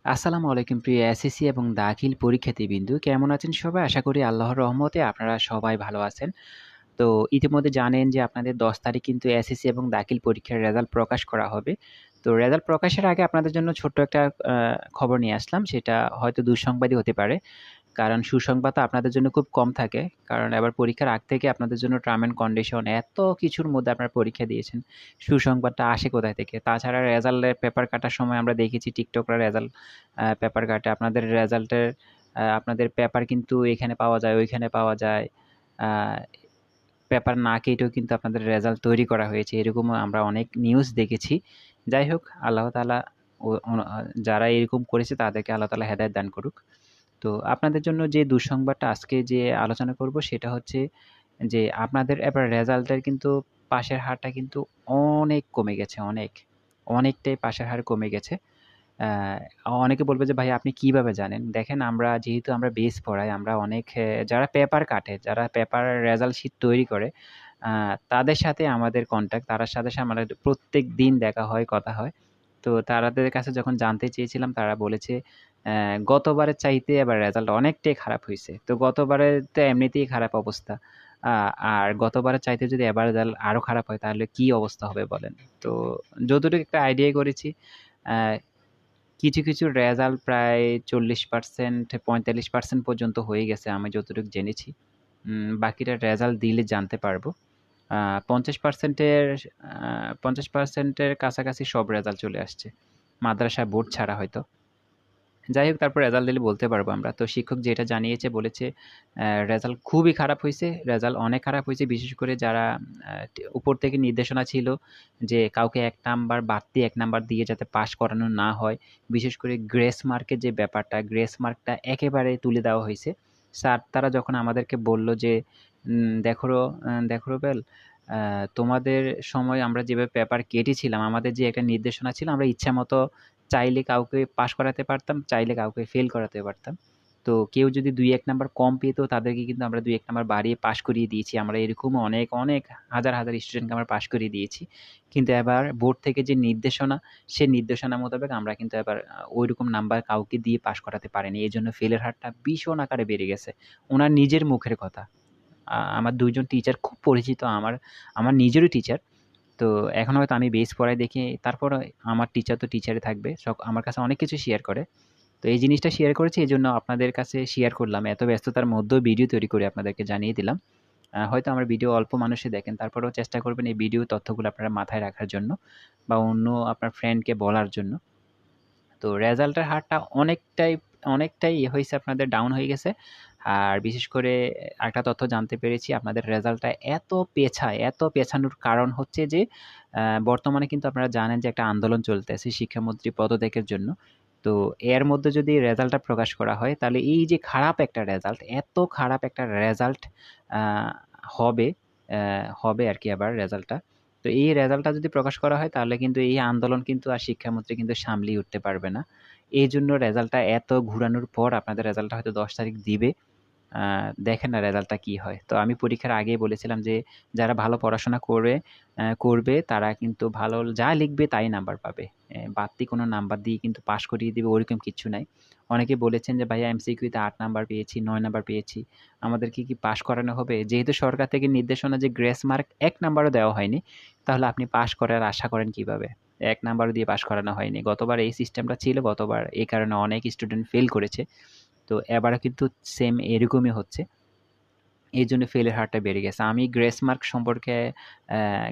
আসসালামু আলাইকুম প্রিয় এসএসসি এবং দাখিল পরীক্ষার্থীবৃন্দু। কেমন আছেন সবাই? আশা করি আল্লাহর রহমতে আপনারা সবাই ভালো আছেন। তো ইতিমধ্যে জানেন যে আপনাদের ১০ তারিখ কিন্তু এসএসসি এবং দাখিল পরীক্ষার রেজাল্ট প্রকাশ করা হবে। তো রেজাল্ট প্রকাশের আগে আপনাদের জন্য ছোট্ট একটা খবর নিয়ে আসলাম। সেটা হয়তো দুঃসংবাদই হতে পারে। কারণ সুসংবাদ তো আপনাদের জন্য খুব কম থাকে। কারণ এবার পরীক্ষার আগ থেকে আপনাদের জন্য টার্ম অ্যান্ড কন্ডিশন এত কিছুর মধ্যে আপনারা পরীক্ষা দিয়েছেন। সুসংবাদটা আসে কোথায় থেকে? তাছাড়া রেজাল্টের পেপার কাটার সময় আমরা দেখেছি টিকটকরা রেজাল্ট পেপার কাটে। আপনাদের রেজাল্টের আপনাদের পেপার কিন্তু এখানে পাওয়া যায়, ওইখানে পাওয়া যায়। আ পেপার না কেটেও কিন্তু আপনাদের রেজাল্ট তৈরি করা হয়েছে। এরকমও আমরা অনেক নিউজ দেখেছি। যাই হোক আল্লাহ তাআলা ও অন আ যারা এরকম করেছে তাদেরকে আল্লাহ তাআলা হেদায়েত দান করুক। তো আপনাদের জন্য যে দুঃসংবাদটা আজকে যে আলোচনা করব সেটা হচ্ছে যে আপনাদের এবার রেজাল্টের কিন্তু পাসের হারটা কিন্তু অনেক কমে গেছে, অনেক। অনেকটাই পাসের হার কমে গেছে। অনেকে বলবে যে, "ভাই আপনি কিভাবে জানেন?" দেখেন যেহেতু আমরা বেস পড়াই, আমরা অনেক যারা পেপার কাটে, যারা পেপার রেজাল্ট শিট তৈরি করে, আ তাদের সাথে আমাদের কনট্যাক্ট, তাদের সাথে আমাদের প্রত্যেকদিন দেখা হয়, কথা হয়। তো তাদের কাছে যখন জানতে চেয়েছিলাম তারা বলেছে, গতবারের চাইতে এবার রেজাল্ট অনেকটাই খারাপ হইছে। তো গতবারের তো এমনিতেই খারাপ অবস্থা। আ আর গতবারের চাইতে যদি এবার রেজাল্ট আরো খারাপ হয় তাহলে কি অবস্থা হবে বলেন? তো যতটুকু একটা আইডিয়া করেছি, অ্যা কিছু রেজাল্ট প্রায় ৪০% ৪৫% পর্যন্ত হয়ে গেছে আমি যতটুকু জেনেছি। বাকিটা রেজাল্ট দিলে জানতে পারবো। আ ৫০% এর ৫০% এর কাছাকাছি সব রেজাল্ট চলে আসছে। মাদ্রাসা বোর্ড ছাড়া হয়তো। যাই হোক তারপর রেজাল্ট দিলে বলতে পারবো আমরা। তো শিক্ষক যেটা জানিয়েছে বলেছে রেজাল্ট খুবই খারাপ হইছে। রেজাল্ট অনেক খারাপ হইছে। বিশেষ করে যারা উপর থেকে নির্দেশনা ছিল যে কাউকে ১ নাম্বার বাড়তি ১ নাম্বার দিয়ে যাতে পাস করানো না হয়। বিশেষ করে গ্রেস মার্কের যে ব্যাপারটা, গ্রেস মার্কটা একেবারে তুলে দেওয়া হইছে। স্যার তারা যখন আমাদেরকে বলল যে, দেখো রুবেল, তোমাদের সময় আমরা যেভাবে পেপার কেটেছিলাম, আমাদের যে একটা নির্দেশনা ছিল আমরা ইচ্ছামত চাইলে কাউকে পাস করাতে পারতাম, চাইলে কাউকে ফেল করাতে পারতাম। তো কেউ যদি ২-১ নাম্বার কম পেত তাদেরকে কিন্তু আমরা ২-১ নাম্বার বাড়িয়ে পাস করিয়ে দিয়েছি। আমরা এরকমও অনেক হাজার স্টুডেন্টকে আমরা পাস করিয়ে দিয়েছি। কিন্তু এবার বোর্ড থেকে যে নির্দেশনা, সে নির্দেশনা মোতাবেক আমরা কিন্তু এবার ঐরকম নাম্বার কাউকে দিয়ে পাস করাতে পারিনি। এজন্য ফেলের হারটা ভীষণ আকারে বেড়ে গেছে। উনার নিজের মুখের কথা। আমার ২ জন টিচার খুব পরিচিত আমার নিজেরও টিচার। তো এখন হয়তো আমি বেস পড়াই দেখি, তারপরও আমার টিচার তো টিচারই থাকবে। আমার কাছে অনেক কিছু শেয়ার করে। তো এই জিনিসটা শেয়ার করেছি এজন্য আপনাদের কাছে শেয়ার করলাম। এত ব্যস্ততার মধ্যেও ভিডিও তৈরি করে আপনাদেরকে জানিয়ে দিলাম। হয়তো আমার ভিডিও অল্প মানুষই দেখেন। তারপরেও চেষ্টা করবেন এই ভিডিও তথ্যগুলো আপনারা মাথায় রাখার জন্য বা অন্য আপনার ফ্রেন্ডকে বলার জন্য। তো রেজাল্টের হারটা অনেকটাই হইছে, আপনাদের ডাউন হয়ে গেছে। আর বিশেষ করে আরেকটা তথ্য জানতে পেরেছি আপনাদের রেজাল্টটা এত পেছানোর কারণ হচ্ছে যে বর্তমানে কিন্তু আপনারা জানেন যে একটা আন্দোলন চলতেছে শিক্ষামন্ত্রী পদত্যাগের জন্য। তো এর মধ্যে যদি রেজাল্টটা প্রকাশ করা হয় তাহলে এই যে খারাপ একটা রেজাল্ট, এত খারাপ একটা রেজাল্ট আ হবে হবে আরকি আবার রেজাল্টটা। তো এই রেজাল্টটা যদি প্রকাশ করা হয় তাহলে কিন্তু এই আন্দোলন কিন্তু আর শিক্ষামন্ত্রী কিন্তু সামলিয়ে উঠতে পারবে না। এইজন্য রেজাল্টটা এত ঘুরানোর পর আপনাদের রেজাল্টটা হয়তো ১০ তারিখ দিবে। আ দেখেন না রেজাল্টটা কি হয়। তো আমি পরীক্ষার আগেই বলেছিলাম যে, যারা ভালো পড়াশোনা করবে তারা কিন্তু ভালো যা লিখবে তাই নাম্বার পাবে। বাড়তি কোনো নাম্বার দিয়ে কিন্তু পাস করিয়ে দিবে ওরকম কিচ্ছু নাই। অনেকে বলেছেন যে, "ভাইয়া এমসিকিউতে ৮ নাম্বার পেয়েছি, ৯ নাম্বার পেয়েছি। আমাদেরকে কি পাস করানো হবে?" যেহেতু সরকার থেকে নির্দেশনা যে গ্রেস মার্ক ১ নাম্বারও দেওয়া হয়নি, তাহলে আপনি পাস করার আশা করেন কিভাবে? ১ নাম্বারও দিয়ে পাস করানো হয়নি। গতবার এই সিস্টেমটা ছিল, গতবার এই কারণে অনেক স্টুডেন্ট ফেল করেছে। তো এবারও কিন্তু সেম এরকমই হচ্ছে। এইজন্য ফেলের হারটা বেড়ে গেছে। আমি গ্রেস মার্ক সম্পর্কে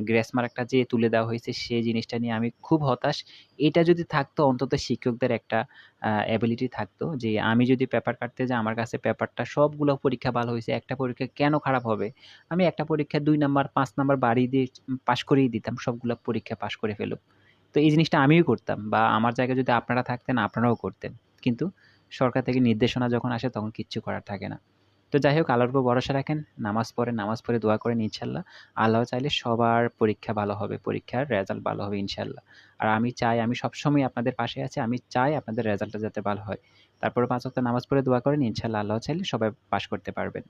গ্রেস মার্কটা যে তুলে দেওয়া হয়েছে সেই জিনিসটা নিয়ে আমি খুব হতাশ। এটা যদি থাকতো অন্তত শিক্ষকদের একটা এবিলিটি থাকতো যে আমি যদি পেপার কাটতে যাই আমার কাছে পেপারটা সবগুলো পরীক্ষা ভালো হইছে। একটা পরীক্ষা কেন খারাপ হবে? আমি একটা পরীক্ষায় ২ নাম্বার ৫ নাম্বার বাড়িয়ে দিয়ে পাস করিয়ে দিতাম। সবগুলা পরীক্ষা পাস করে ফেলুক। তো এই জিনিসটা আমিও করতাম বা আমার জায়গায় যদি আপনারা থাকতেন আপনারাও করতেন। কিন্তু সরকার থেকে নির্দেশনা যখন আসে তখন কিচ্ছু করার থাকে না। তো যাই হোক আল্লাহর উপর ভরসা রাখেন। নামাজ পড়ে দোয়া করেন ইনশাআল্লাহ। আল্লাহ চাইলে সবার পরীক্ষা ভালো হবে। পরীক্ষার রেজাল্ট ভালো হবে ইনশাআল্লাহ। আর আমি সবসময় আপনাদের পাশে আছি। আমি চাই আপনাদের রেজাল্টটা যাতে ভালো হয়। তারপরে ৫ ওয়াক্ত নামাজ পড়ে দোয়া করেন ইনশাআল্লাহ আল্লাহ চাইলে সবাই পাস করতে পারবেন।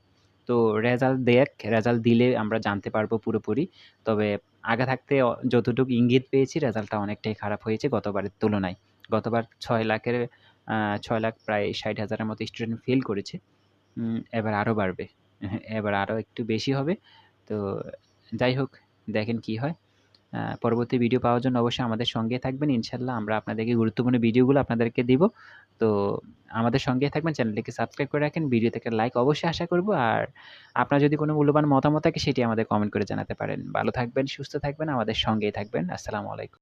তো রেজাল্ট দিলে আমরা জানতে পারবো পুরোপুরি। তবে আগে থাকতে যতটুকু ইঙ্গিত পেয়েছি রেজাল্টটা অনেকটাই খারাপ হয়েছে গতবারের তুলনায়। গতবার ৬ লাখের 6 লাখ প্রায় 60,000 এর মতো স্টুডেন্ট ফেল করেছে। এবার আরও বাড়বে। এবার আরও একটু বেশি হবে। তো যাই হোক, দেখেন কি হয়। পরবর্তী ভিডিও পাওয়ার জন্য অবশ্যই আমাদের সঙ্গে থাকবেন। ইনশাআল্লাহ আমরা আপনাদেরকে গুরুত্বপূর্ণ ভিডিওগুলো আপনাদেরকে দিব। তো আমাদের সঙ্গেই থাকবেন, চ্যানেলটিকে সাবস্ক্রাইব করে রাখেন। ভিডিও থেকে লাইক অবশ্যই আশা করব। আর আপনার যদি কোনো মূল্যবান মতামত থাকে সেটি আমাদের কমেন্ট করে জানাতে পারেন। ভালো থাকবেন, সুস্থ থাকবেন, আমাদের সঙ্গেই থাকবেন। আসসালামু আলাইকুম।